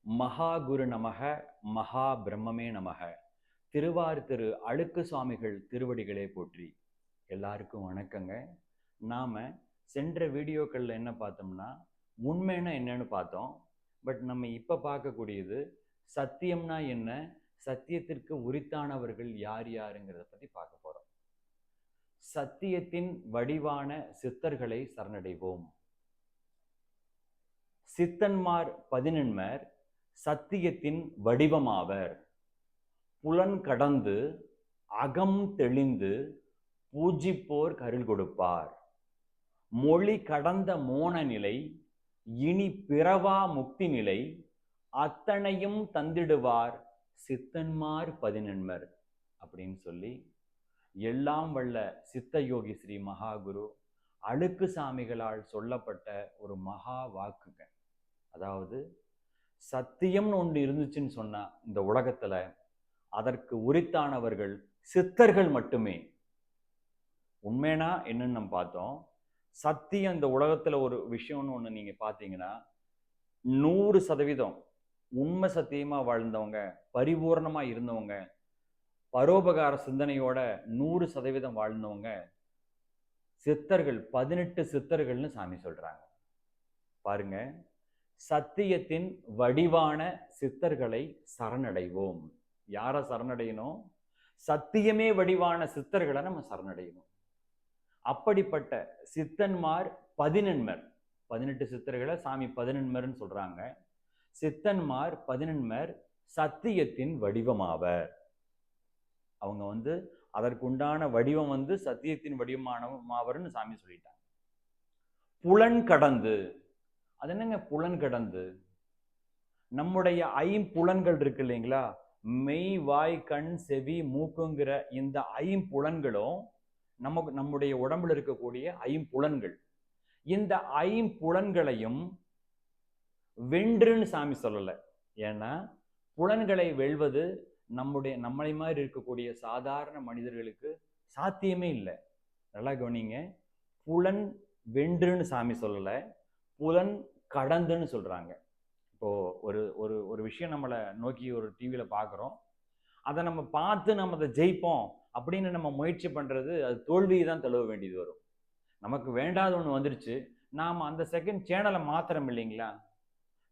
மகா குரு நமக, மகா பிரம்மமே நமக. திருவார் திரு அழுக்கு சுவாமிகள் திருவடிகளே போற்றி. எல்லாருக்கும் வணக்கங்க. நாம சென்ற வீடியோக்கள்ல என்ன பார்த்தோம்னா, உண்மைன்னா என்னன்னு பார்த்தோம். பட் நம்ம இப்ப பார்க்கக்கூடியது சத்தியம்னா என்ன, சத்தியத்திற்கு உரித்தானவர்கள் யார் யாருங்கிறத பத்தி பார்க்க போறோம். சத்தியத்தின் வடிவான சித்தர்களை சரணடைவோம். சித்தன்மார் 11 சத்தியத்தின் வடிவமாவர். புலன் கடந்து அகம் தெளிந்து பூஜிப்போர் கருள் கொடுப்பார். மொழி கடந்த மோன நிலை, இனி பிறவா முக்தி நிலை, அத்தனையும் தந்திடுவார் சித்தன்மார் 11 அப்படின்னு சொல்லி எல்லாம் வல்ல சித்த யோகி ஸ்ரீ மகாகுரு அழுக்கு சாமிகளால் சொல்லப்பட்ட ஒரு மகா வாக்குங்க. அதாவது சத்தியம்னு ஒன்று இருந்துச்சுன்னு சொன்னா இந்த உலகத்துல அதற்கு உரித்தானவர்கள் சித்தர்கள் மட்டுமே. உண்மைனா என்னன்னு நம்ம பார்த்தோம். சத்தியம் இந்த உலகத்துல ஒரு விஷயம்னு ஒண்ணு நீங்க பாத்தீங்கன்னா 100% உண்மை சத்தியமா வாழ்ந்தவங்க, பரிபூர்ணமா இருந்தவங்க, பரோபகார சிந்தனையோட 100% வாழ்ந்தவங்க சித்தர்கள், 18 சித்தர்கள்னு சாமி சொல்றாங்க. பாருங்க, சத்தியத்தின் வடிவான சித்தர்களை சரணடைவோம். யாரை சரணடையணும்? சத்தியமே வடிவான சித்தர்களை நம்ம சரணடையணும். அப்படிப்பட்ட சித்தன்மார் 18 சித்தர்களை சாமி 11 சொல்றாங்க. சித்தன்மார் 11 சத்தியத்தின் வடிவமாவர். அவங்க அதற்குண்டான வடிவம் சத்தியத்தின் வடிவமானவர்னு சாமி சொல்லிட்டாங்க. புலன் கடந்து, அது என்னங்க புலன் கடந்து? நம்முடைய ஐம்புலன்கள் இருக்கு இல்லைங்களா? மெய், வாய், கண், செவி, மூக்குங்கிற இந்த ஐம்புலன்களும் நம்முடைய உடம்புல இருக்கக்கூடிய ஐம்புலன்கள். இந்த ஐம்புலன்களையும் வென்றுன்னு சாமி சொல்லல. ஏன்னா புலன்களை வெல்வது நம்மளை மாதிரி இருக்கக்கூடிய சாதாரண மனிதர்களுக்கு சாத்தியமே இல்லை. நல்லா கவனிங்க, புலன் வென்றுன்னு சாமி சொல்லல, புலன் கடந்துன்னு சொல்றாங்க. இப்போ ஒரு ஒரு ஒரு விஷயம் நம்மளை நோக்கி ஒரு டிவியில பார்க்குறோம், அதை நம்ம பார்த்து நம்ம அதை ஜெயிப்போம் அப்படின்னு நம்ம முயற்சி பண்றது, அது தோல்வியை தான் தழுவ வேண்டியது வரும். நமக்கு வேண்டாத ஒன்று வந்துருச்சு, நாம் அந்த செகண்ட் சேனலை மாத்திரம் இல்லைங்களா?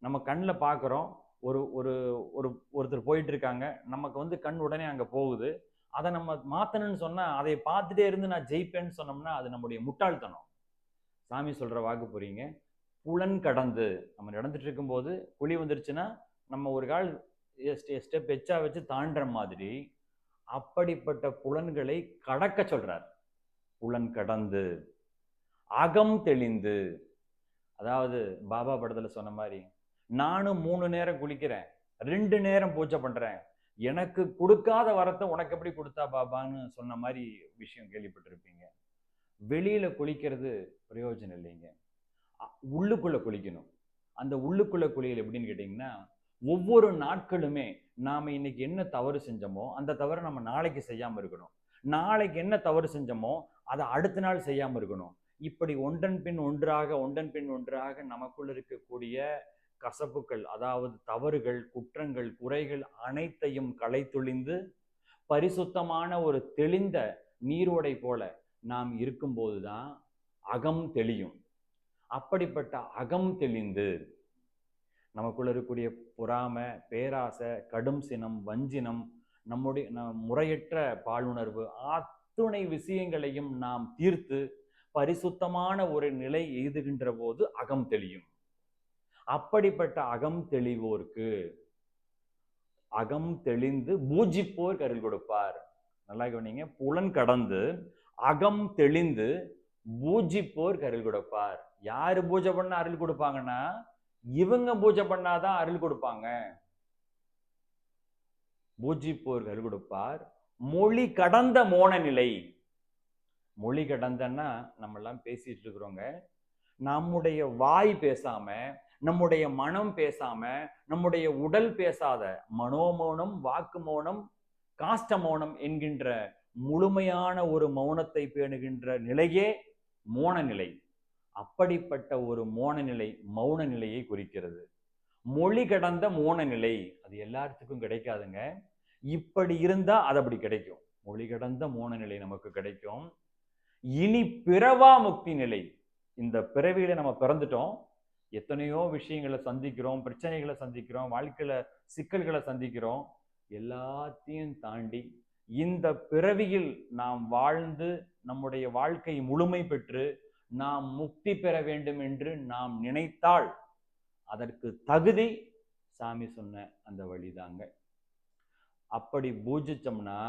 நம்ம கண்ணில் பார்க்குறோம், ஒரு ஒரு ஒரு ஒருத்தர் போயிட்டு இருக்காங்க, நமக்கு கண் உடனே அங்கே போகுது. அதை நம்ம மாற்றணும்னு சொன்னால், அதை பார்த்துட்டே இருந்து நான் ஜெயிப்பேன்னு சொன்னோம்னா அது நம்முடைய முட்டாள்தனம். சாமி சொல்ற வாக்கு புரியுங்க. புலன் கடந்து நம்ம நடந்துட்டு இருக்கும்போது புலி வந்துருச்சுன்னா நம்ம ஒரு கால் ஸ்டெப் எச்சா வச்சு தாண்டுற மாதிரி அப்படிப்பட்ட புலன்களை கடக்க சொல்றார். புலன் கடந்து அகம் தெளிந்து, அதாவது பாபா படத்துல சொன்ன மாதிரி, நானும் 3 நேரம் குளிக்கிறேன், 2 நேரம் பூஜை பண்றேன், எனக்கு கொடுக்காத வரத்தை உனக்கு எப்படி கொடுத்தா பாபான்னு சொன்ன மாதிரி விஷயம் கேள்விப்பட்டிருப்பீங்க. வெளியில குளிக்கிறது பிரயோஜனம் இல்லைங்க, உள்ளுக்குள்ள குளிக்கணும். அந்த உள்ளுக்குள்ள குளியல் எப்படின்னு கேட்டீங்கன்னா, ஒவ்வொரு நாட்களுமே நாம இன்னைக்கு என்ன தவறு செஞ்சோமோ அந்த தவறு நம்ம நாளைக்கு செய்யாம இருக்கணும். நாளைக்கு என்ன தவறு செஞ்சோமோ அதை அடுத்த நாள் செய்யாம இருக்கணும். இப்படி ஒன்றன் பின் ஒன்றாக நமக்குள்ள இருக்கக்கூடிய கசப்புகள், அதாவது தவறுகள், குற்றங்கள், குறைகள் அனைத்தையும் களைத்தொழிந்து பரிசுத்தமான ஒரு தெளிந்த நீரோடை போல நாம் இருக்கும்போதுதான் அகம் தெளியும். அப்படிப்பட்ட அகம் தெளிந்து நமக்குள்ள இருக்கக்கூடிய பொறாமை, பேராசை, கடும் சினம், வஞ்சினம், நம்முடைய முறையற்ற பாலுணர்வு, அத்துணை விஷயங்களையும் நாம் தீர்த்து பரிசுத்தமான ஒரு நிலை எய்துகின்ற போது அகம் தெளியும். அப்படிப்பட்ட அகம் தெளிவோருக்கு அகம் தெளிந்து பூஜிப்போர் கருள் கொடுப்பார். நல்லா கவனிங்க, புலன் கடந்து அகம் தெளிந்து பூஜிப்போர் கருள் கொடுப்பார். யாரு பூஜை பண்ண அருள் கொடுப்பாங்கன்னா, இவங்க பூஜை பண்ணாதான் அருள் கொடுப்பாங்க. பூஜிப்போர் அருள் கொடுப்பார். மொழி கடந்த மோன நிலை. மொழி கடந்தன்னா நம்ம எல்லாம் பேசிட்டு இருக்கிறோங்க, நம்முடைய வாய் பேசாம, நம்முடைய மனம் பேசாம, நம்முடைய உடல் பேசாத மனோமௌனம், வாக்கு மௌனம், காஷ்ட மௌனம் என்கின்ற முழுமையான ஒரு மௌனத்தை பேணுகின்ற நிலையே மோன நிலை. அப்படிப்பட்ட ஒரு மோன நிலை, மௌன நிலையை குறிக்கிறது. மொழி கடந்த மோன நிலை, அது எல்லாத்துக்கும் கிடைக்காதுங்க. இப்படி இருந்தா அது அப்படி கிடைக்கும். மொழி கடந்த மோன நிலை நமக்கு கிடைக்கும். இனி பிறவா முக்தி நிலை. இந்த பிறவியில நம்ம பிறந்துட்டோம், எத்தனையோ விஷயங்களை சந்திக்கிறோம், பிரச்சனைகளை சந்திக்கிறோம், வாழ்க்கையில சிக்கல்களை சந்திக்கிறோம். எல்லாத்தையும் தாண்டி இந்த பிறவியில் நாம் வாழ்ந்து நம்முடைய வாழ்க்கை முழுமை பெற்று நாம் முக்தி பெற வேண்டும் என்று நாம் நினைத்தால் அதற்கு தகுதி சாமி சொன்ன அந்த வழிதாங்க. அப்படி பூஜிச்சோம்னா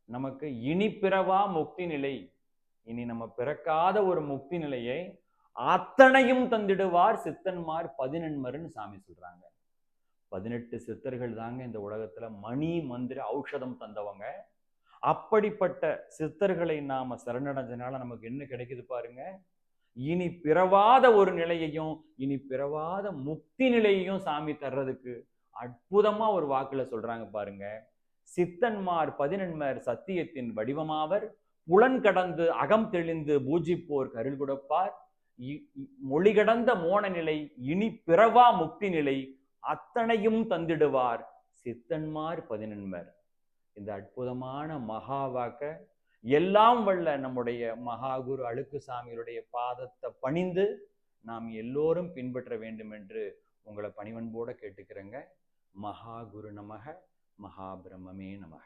நமக்கு இனி பிறவா முக்தி நிலை, இனி நம்ம பிறக்காத ஒரு முக்தி நிலையை அத்தனையும் தந்திடுவார் சித்தன்மார் 11 சாமி சொல்றாங்க. 18 சித்தர்கள் தாங்க இந்த உலகத்துல மணி மந்திர ஔஷதம் தந்தவங்க. அப்படிப்பட்ட சித்தர்களை நாம சரணடைஞ்சனால நமக்கு என்ன கிடைக்குது பாருங்க. இனி பிறவாத ஒரு நிலையையும் இனி பிறவாத முக்தி நிலையையும் சாமி தர்றதுக்கு அற்புதமா ஒரு வாக்குல சொல்றாங்க பாருங்க. சித்தன்மார் 11 சத்தியத்தின் வடிவமாவர், புலன் கடந்து அகம் தெளிந்து பூஜிப்போர் கருள் கொடுப்பார், மொழி கடந்த மோன நிலை இனி பிறவா முக்தி நிலை அத்தனையும் தந்திடுவார் சித்தன்மார் 11. இந்த அற்புதமான மகா வாக்க எல்லாம் வல்ல நம்முடைய மகாகுரு அழுக்குசாமியுடைய பாதத்தை பணிந்து நாம் எல்லோரும் பின்பற்ற வேண்டும் என்று உங்களை பணிவன்போட கேட்டுக்கிறேங்க. மகாகுரு நமக, மகாபிரம்மே நமக.